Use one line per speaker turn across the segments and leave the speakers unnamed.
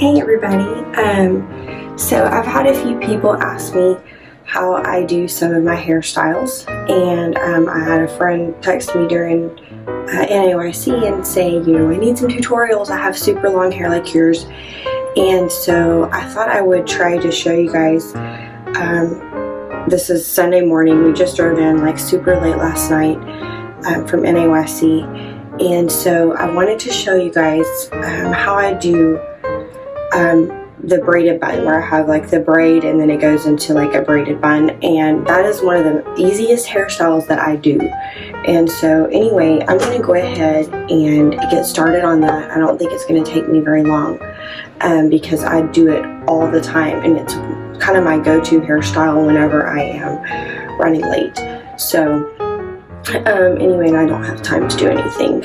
Hey everybody, so I've had a few people ask me how I do some of my hairstyles, and I had a friend text me during NAYC and say, I need some tutorials. I have super long hair like yours, and so I thought I would try to show you guys. This is Sunday morning. We just drove in like super late last night from NAYC, and so I wanted to show you guys how I do the braided bun, where I have like the braid and then it goes into like a braided bun, and that is one of the easiest hairstyles that I do. And so anyway, I'm going to go ahead and get started on that. I don't think it's going to take me very long because I do it all the time, and it's kind of my go-to hairstyle whenever I am running late. So anyway, and I don't have time to do anything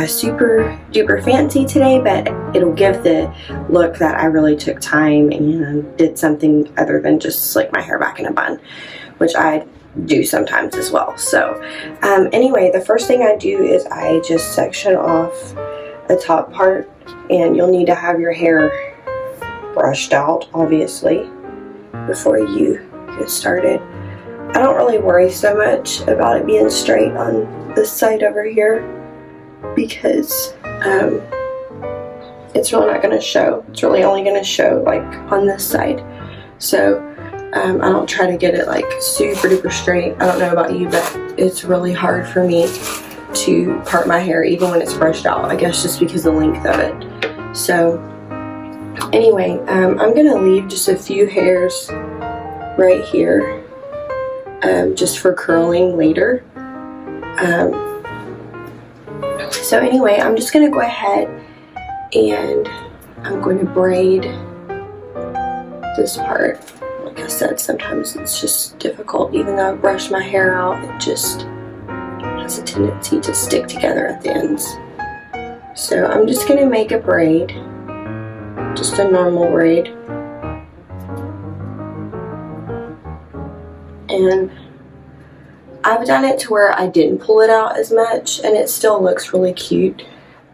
super duper fancy today, but it'll give the look that I really took time and did something other than just slick my hair back in a bun, which I do sometimes as well. So anyway, the first thing I do is I just section off the top part, and you'll need to have your hair brushed out, obviously, before you get started. I don't really worry so much about it being straight on this side over here because it's really not going to show. It's really only going to show like on this side. So I don't try to get it like super duper straight. I don't know about you, but it's really hard for me to part my hair even when it's brushed out. I guess just because of the length of it. So anyway, I'm going to leave just a few hairs right here. Just for curling later. So anyway, I'm just going to go ahead and I'm going to braid this part. Like I said, sometimes it's just difficult. Even though I brush my hair out, it just has a tendency to stick together at the ends. So I'm just going to make a braid, just a normal braid. And I've done it to where I didn't pull it out as much, and it still looks really cute.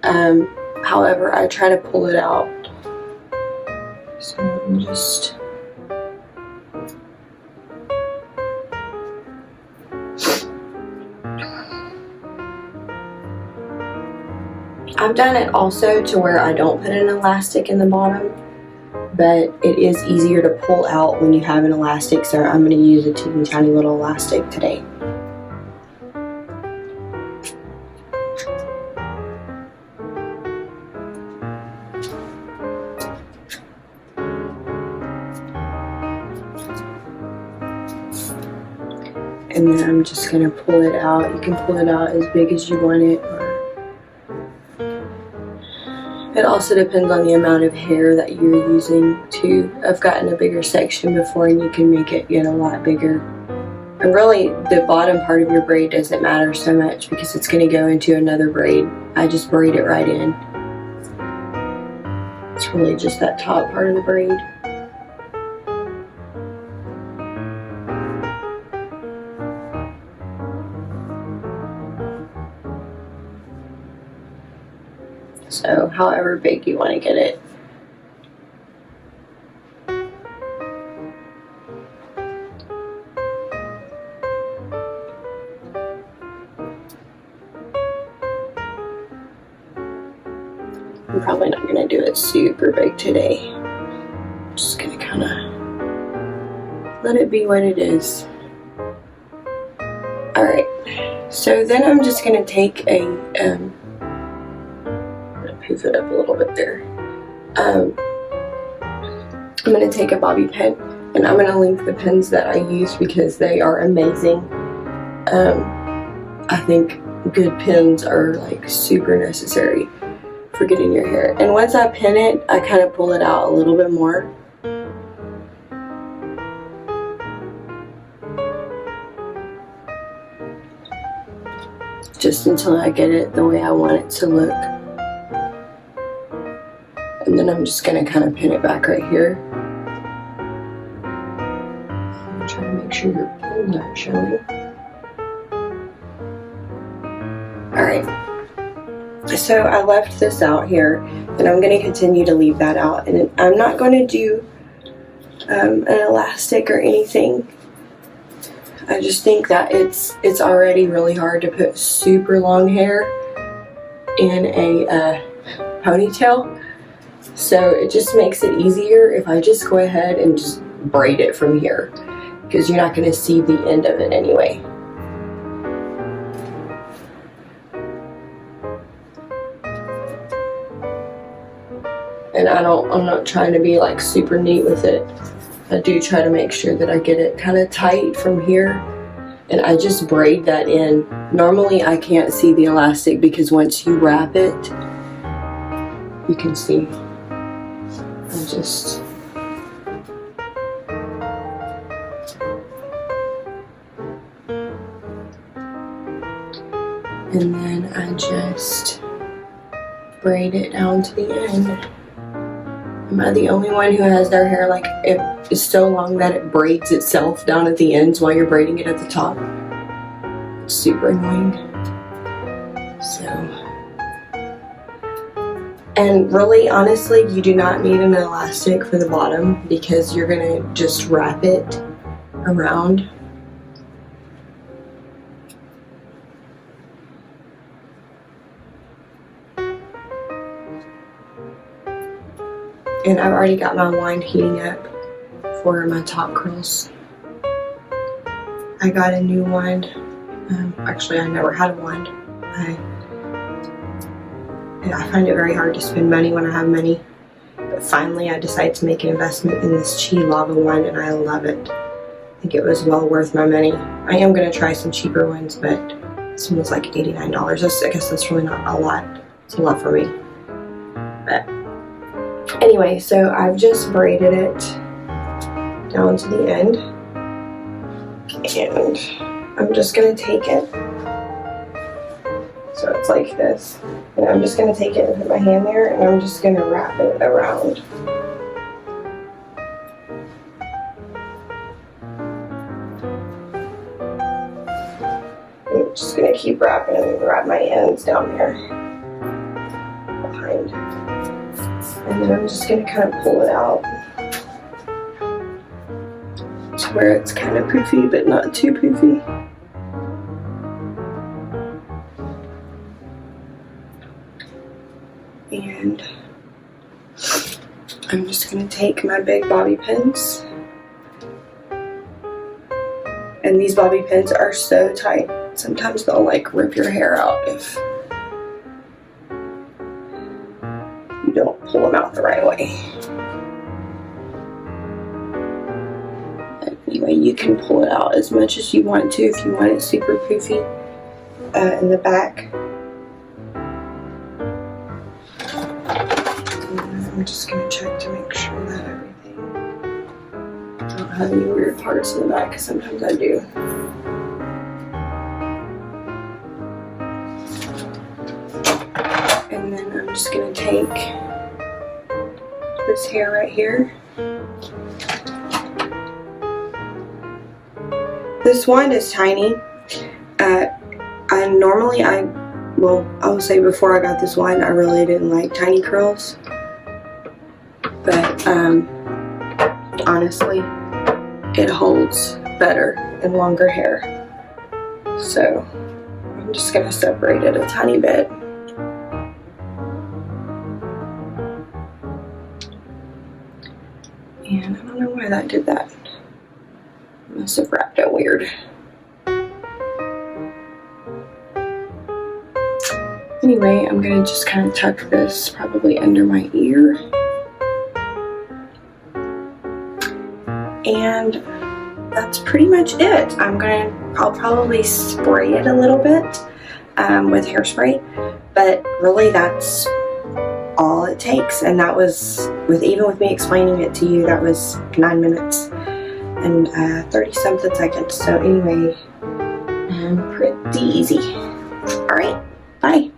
However, I try to pull it out. So I'm just... I've done it also to where I don't put an elastic in the bottom, but it is easier to pull out when you have an elastic, so I'm going to use a teeny tiny little elastic today. And then I'm just going to pull it out. You can pull it out as big as you want it, or it also depends on the amount of hair that you're using too. I've gotten a bigger section before, and you can make it get a lot bigger. And really, the bottom part of your braid doesn't matter so much because it's going to go into another braid. I just braid it right in. It's really just that top part of the braid. So however big you want to get it. I'm probably not going to do it super big today. I'm just going to kind of let it be what it is. Alright, so then I'm just going to take a poof it up a little bit there. I'm going to take a bobby pin, and I'm going to link the pins that I use because they are amazing. I think good pins are like super necessary for getting your hair. And once I pin it, I kind of pull it out a little bit more. Just until I get it the way I want it to look. And then I'm just going to kind of pin it back right here. I'm trying to make sure your pins aren't showing. Alright. So I left this out here, and I'm going to continue to leave that out. And I'm not going to do an elastic or anything. I just think that it's already really hard to put super long hair in a ponytail. So it just makes it easier if I just go ahead and just braid it from here, because you're not going to see the end of it anyway. And I'm not trying to be like super neat with it. I do try to make sure that I get it kind of tight from here, and I just braid that in. Normally I can't see the elastic because once you wrap it, you can see. I just and then I just braid it down to the end. Am I the only one who has their hair like it is so long that it braids itself down at the ends while you're braiding it at the top? It's super annoying. So, and really, honestly, you do not need an elastic for the bottom because you're gonna just wrap it around. And I've already got my wand heating up for my top curls. I got a new wand. Actually, I never had a wand. I find it very hard to spend money when I have money. But finally, I decided to make an investment in this Chi lava wand, and I love it. I think it was well worth my money. I am going to try some cheaper ones, but this one was like $89. I guess that's really not a lot. It's a lot for me. But anyway, so I've just braided it down to the end, and I'm just going to take it, so it's like this, and I'm just going to take it and put my hand there, and I'm just going to wrap it around. I'm just going to keep wrapping and wrap my ends down here behind. And then I'm just going to kind of pull it out to where it's kind of poofy, but not too poofy. And I'm just going to take my big bobby pins. And these bobby pins are so tight. Sometimes they'll like rip your hair out if you don't pull them out the right way. But anyway, you can pull it out as much as you want to if you want it super poofy in the back. And I'm just going to check to make sure that everything, I don't have any weird parts in the back, because sometimes I do. And then I'm just going to take this hair right here. This wand is tiny. I will say before I got this wand, I really didn't like tiny curls. But honestly, it holds better in longer hair. So I'm just going to separate it a tiny bit. And I don't know why that did that. I must have wrapped it weird. Anyway, I'm going to just kind of tuck this probably under my ear. And that's pretty much it. I'll probably spray it a little bit with hairspray, but really that's all it takes. And that was, even with me explaining it to you, that was 9 minutes and 30 something seconds. So anyway, pretty easy. All right, bye.